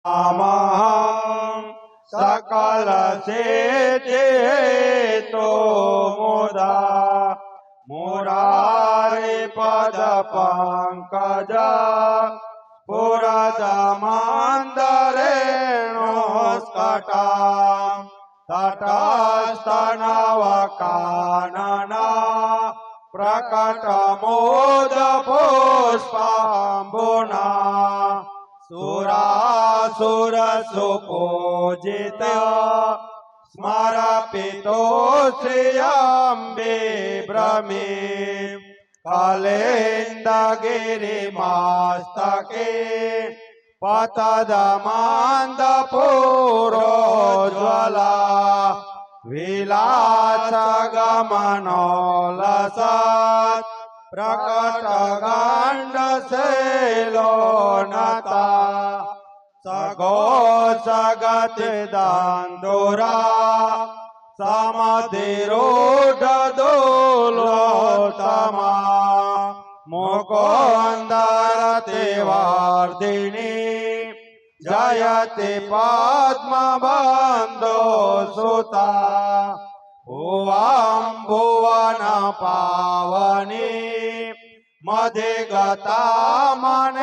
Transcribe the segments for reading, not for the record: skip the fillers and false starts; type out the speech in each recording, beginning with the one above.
अमहं सकलसेचेतो मुदा मुरारे पदपङ्कजा पुरदमन्दरेणोस्कटा तटस्थनवकानना प्रकटमोदपुष्पाम्बुना सुरासुरसुपूजित स्मरपितो श्रियम्बे भ्रमे कलेन्दगिरिमस्तके पतदमन्दपुरोज्ज्वला विलासगमनोलसत् प्रकटगण्डशैलोनता सघोषगतिदान्दुरा समधिरूढदोलोत्तमा मुकुन्दरतिवर्धिनी जयति पद्मबन्धो सुता भुवं भुवन पावनी मधिगता मनेकस्वने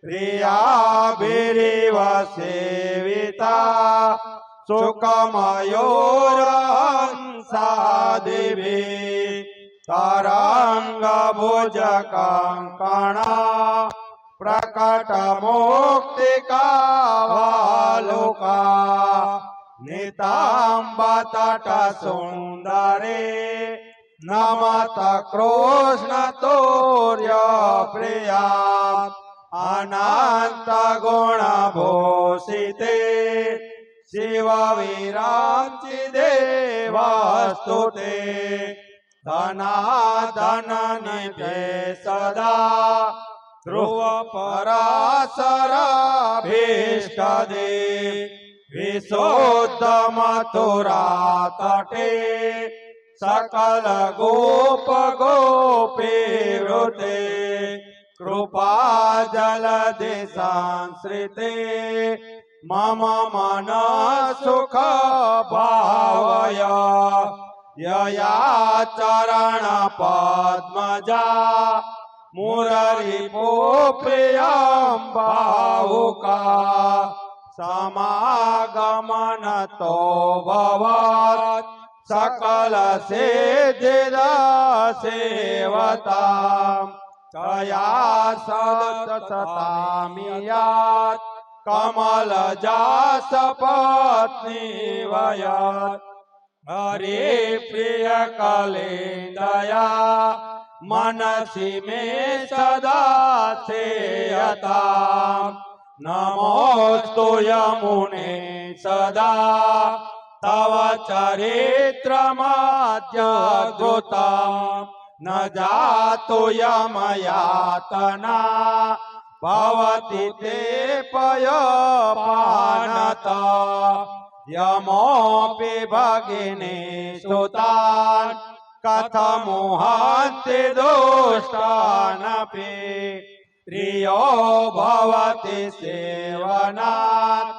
प्रियाभिरिव सेविता सुखमयूरहंसादिभिः तरङ्गभुजकङ्कणा प्रकटमुक्तिकावालुका निताम्बतटसुन्दरे नमत कृष्णतोर्यप्रिया अनन्तगुणभूषिते शिवविराञ्चिदेवस्तुते धनाधननिधे सदा ध्रुवपराशराभीष्टदे विशुद्धमथुरातटे सकल गोप गोपीवृते कृपा जलधि संश्रिते मम मन सुख भावय यया चरण पद्मजा मुररिपो प्रियं भावुका समागमन तो भवत् सकल सिद्धिदा सेवता तया सतततामियात् कमलजास पत्नी वयत् हरे प्रिय कलेन्दया मनसि मे सदा सेयता नमोस्तु यमुने सदा तव चरित्रमाद्यद्भुता न जातु यमयातना भवति ते पयपानता यमोऽपि भगिनी सुतान् कथमुहन्ति दुष्टानपि प्रियो भवति सेवनात्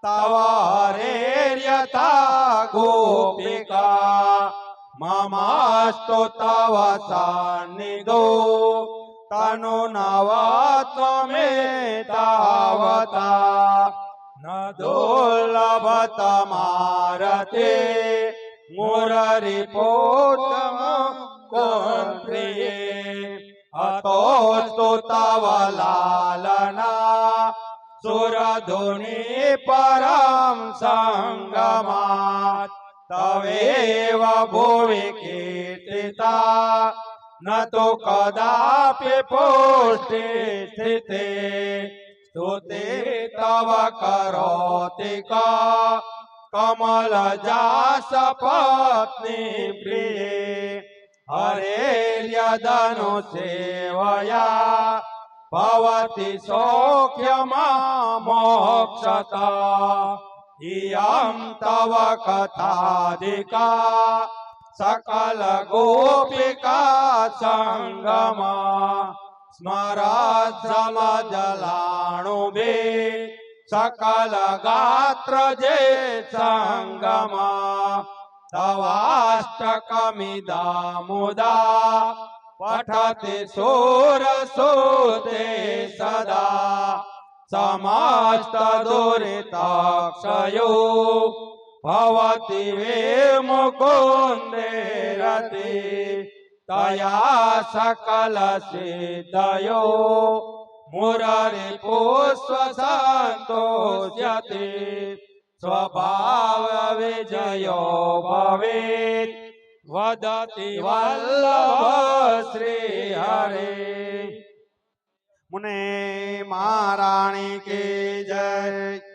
तव हरेर्यथा गोपिका ममास्तु तव सान्निधो तनु नवत्वमेतावता न दुर्लभतमारते मुररिपोत्तम प्रिये अतोस्तु तव लालना सुरधुनि परं संगमात् तवेव भुवि कीर्तिता न तु कदापि पुष्टि स्थिते स्तुते तव करोति कमलजास पत्नी प्रिये हरेर्यदनुसेवया भवति सौख्यमामोक्षता इयं तव कथाधिका सकल गोपिका संगमा સ્મરત સમજલાણુ બે સકલ ગાત્ર જે સંગમા તવાષ્ટકમિદા મુદા પઠતે સુરસુતે સદા સમસ્ત દુરિતક્ષયો ભવતિ વે મુકુંદે રતિ તયા સકલ સિદ્ધયો મુરરિ પુષ્પ સંતોષ્યતિ સ્વભાવ વિજયો ભવેત વદતિ વલ્લભ શ્રી હરે. મુને મહારાણી કી જય.